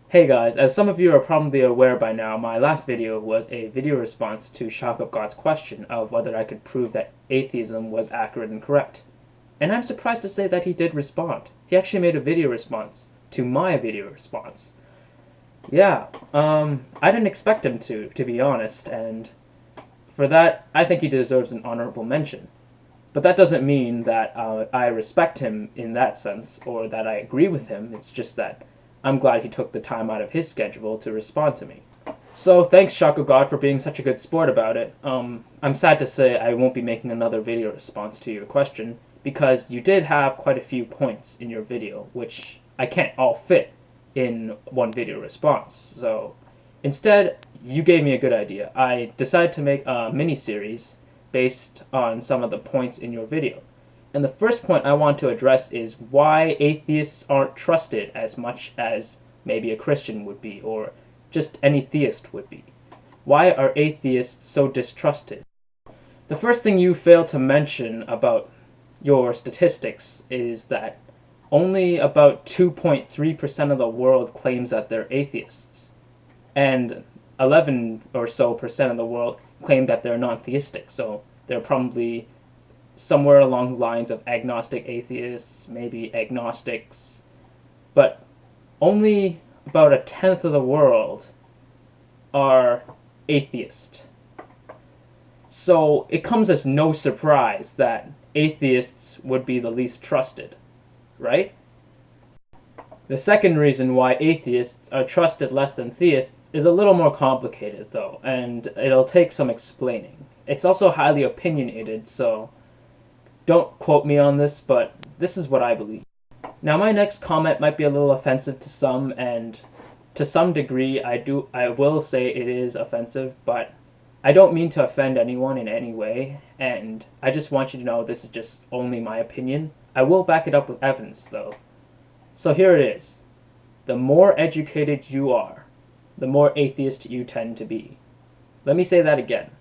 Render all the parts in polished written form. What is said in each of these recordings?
Hey guys, as some of you are probably aware by now, my last video was a video response to Shock of God's question of whether I could prove that atheism was accurate and correct. And I'm surprised to say that he did respond. He actually made a video response to my video response. Yeah, I didn't expect him to be honest, and for that, I think he deserves an honorable mention. But that doesn't mean that I respect him in that sense, or that I agree with him. It's just that I'm glad he took the time out of his schedule to respond to me. So thanks, Shock of God, for being such a good sport about it. I'm sad to say I won't be making another video response to your question, because you did have quite a few points in your video, which I can't all fit in one video response. So instead, you gave me a good idea. I decided to make a mini-series based on some of the points in your video. And the first point I want to address is why atheists aren't trusted as much as maybe a Christian would be, or just any theist would be. Why are atheists so distrusted? The first thing you fail to mention about your statistics is that only about 2.3% of the world claims that they're atheists, and 11 or so percent of the world claim that they're non-theistic, so they're probably somewhere along the lines of agnostic atheists, maybe agnostics, but only about a tenth of the world are atheist. So it comes as no surprise that atheists would be the least trusted, right? The second reason why atheists are trusted less than theists is a little more complicated, though, and it'll take some explaining. It's also highly opinionated, so don't quote me on this, but this is what I believe. Now, my next comment might be a little offensive to some, and to some degree I will say it is offensive, but I don't mean to offend anyone in any way, and I just want you to know this is just only my opinion. I will back it up with evidence, though. So here it is. The more educated you are, the more atheist you tend to be. Let me say that again.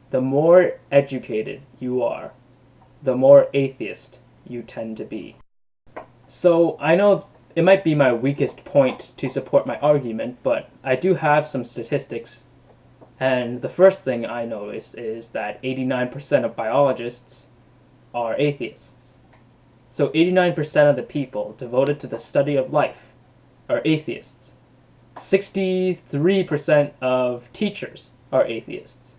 The more educated you are, the more atheist you tend to be. So I know it might be my weakest point to support my argument, but I do have some statistics, and the first thing I noticed is that 89% of biologists are atheists. So 89% of the people devoted to the study of life are atheists. 63% of teachers are atheists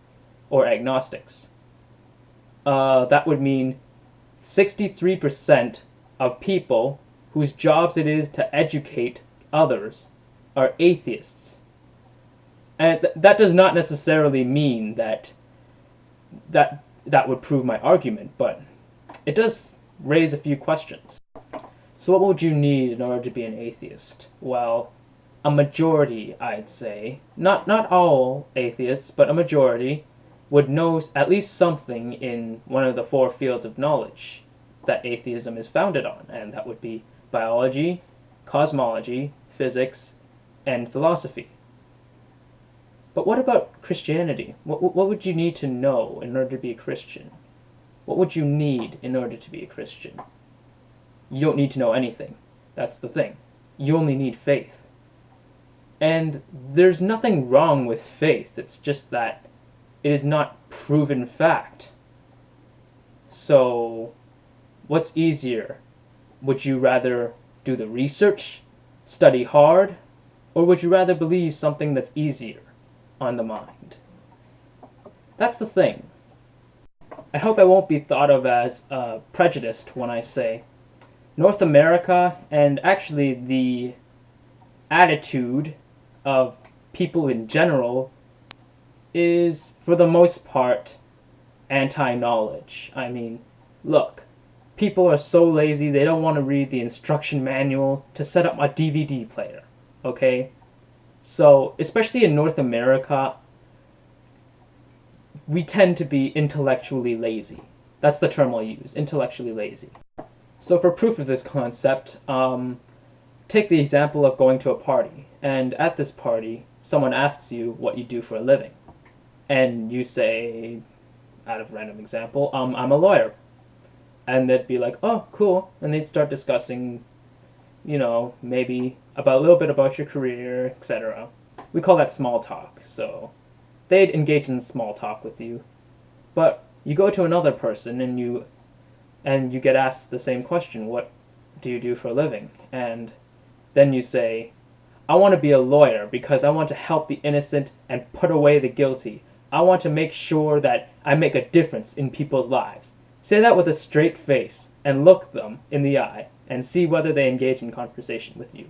or agnostics. That would mean 63% of people whose jobs it is to educate others are atheists. And that does not necessarily mean that would prove my argument, but it does raise a few questions. So what would you need in order to be an atheist? Well, a majority, I'd say, not all atheists, but a majority would know at least something in one of the four fields of knowledge that atheism is founded on, and that would be biology, cosmology, physics, and philosophy. But what about Christianity? What would you need to know in order to be a Christian? What would you need in order to be a Christian? You don't need to know anything. That's the thing. You only need faith. And there's nothing wrong with faith. It's just that it is not proven fact. So, what's easier? Would you rather do the research, study hard, or would you rather believe something that's easier on the mind? That's the thing. I hope I won't be thought of as prejudiced when I say North America, and actually the attitude of people in general, is for the most part anti-knowledge. I mean, look, people are so lazy they don't want to read the instruction manual to set up a DVD player, okay? So, especially in North America, we tend to be intellectually lazy. That's the term I'll use, intellectually lazy. So for proof of this concept, take the example of going to a party, and at this party, someone asks you what you do for a living. And you say, out of random example, I'm a lawyer. And they'd be like, oh, cool. And they'd start discussing, maybe about a little bit about your career, etc. We call that small talk. So they'd engage in small talk with you. But you go to another person and you get asked the same question, what do you do for a living? And then you say, I want to be a lawyer because I want to help the innocent and put away the guilty. I want to make sure that I make a difference in people's lives. Say that with a straight face and look them in the eye and see whether they engage in conversation with you.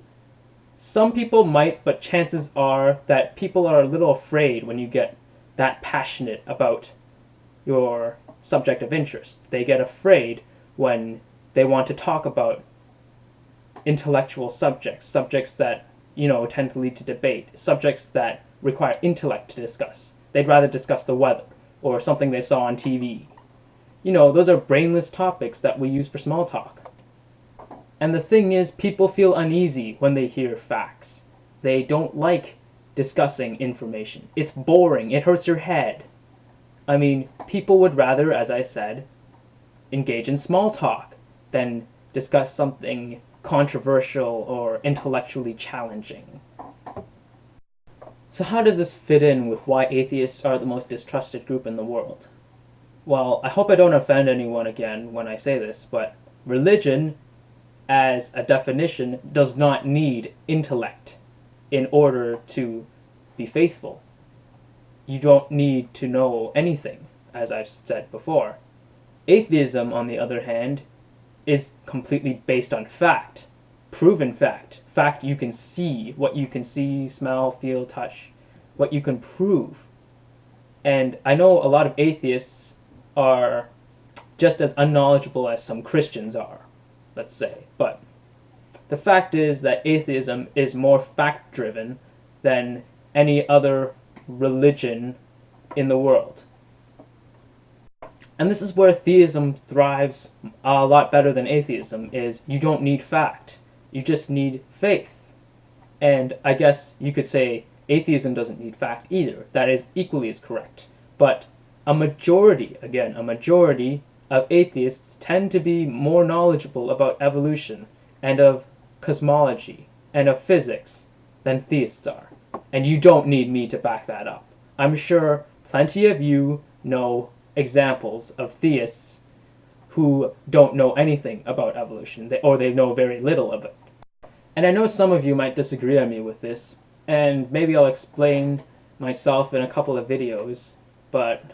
Some people might, but chances are that people are a little afraid when you get that passionate about your subject of interest. They get afraid when they want to talk about intellectual subjects that, tend to lead to debate, subjects that require intellect to discuss. They'd rather discuss the weather or something they saw on TV. Those are brainless topics that we use for small talk. And the thing is, people feel uneasy when they hear facts. They don't like discussing information. It's boring. It hurts your head. I mean, people would rather, as I said, engage in small talk than discuss something controversial or intellectually challenging. So how does this fit in with why atheists are the most distrusted group in the world? Well, I hope I don't offend anyone again when I say this, but religion, as a definition, does not need intellect in order to be faithful. You don't need to know anything, as I've said before. Atheism, on the other hand, is completely based on fact. Proven fact. Fact you can see, what you can see, smell, feel, touch, what you can prove. And I know a lot of atheists are just as unknowledgeable as some Christians are, let's say. But the fact is that atheism is more fact-driven than any other religion in the world. And this is where theism thrives a lot better than atheism, is you don't need fact. You just need faith. And I guess you could say atheism doesn't need fact either. That is equally as correct. But a majority of atheists tend to be more knowledgeable about evolution and of cosmology and of physics than theists are. And you don't need me to back that up. I'm sure plenty of you know examples of theists who don't know anything about evolution, or they know very little of it. And I know some of you might disagree on me with this, and maybe I'll explain myself in a couple of videos, but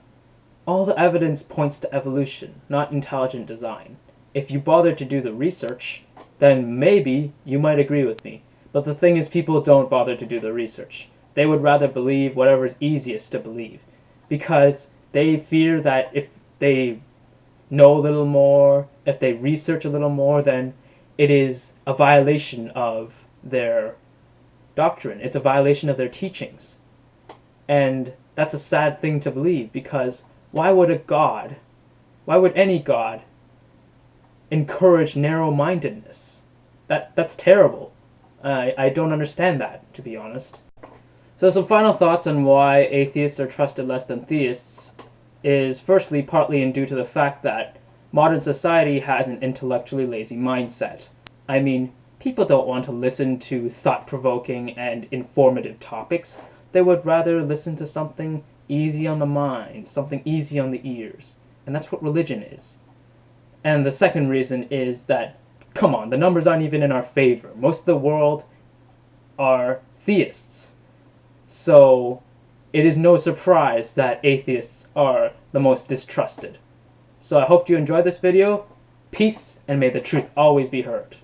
all the evidence points to evolution, not intelligent design. If you bother to do the research, then maybe you might agree with me. But the thing is, people don't bother to do the research. They would rather believe whatever's easiest to believe, because they fear that if they know a little more, if they research a little more, then it is a violation of their doctrine. It's a violation of their teachings. And that's a sad thing to believe, because why would any God encourage narrow-mindedness? That's terrible. I don't understand that, to be honest. So some final thoughts on why atheists are trusted less than theists is firstly partly due to the fact that modern society has an intellectually lazy mindset. I mean, people don't want to listen to thought-provoking and informative topics. They would rather listen to something easy on the mind, something easy on the ears. And that's what religion is. And the second reason is that, come on, the numbers aren't even in our favor. Most of the world are theists. So it is no surprise that atheists are the most distrusted. So I hope you enjoyed this video. Peace, and may the truth always be heard.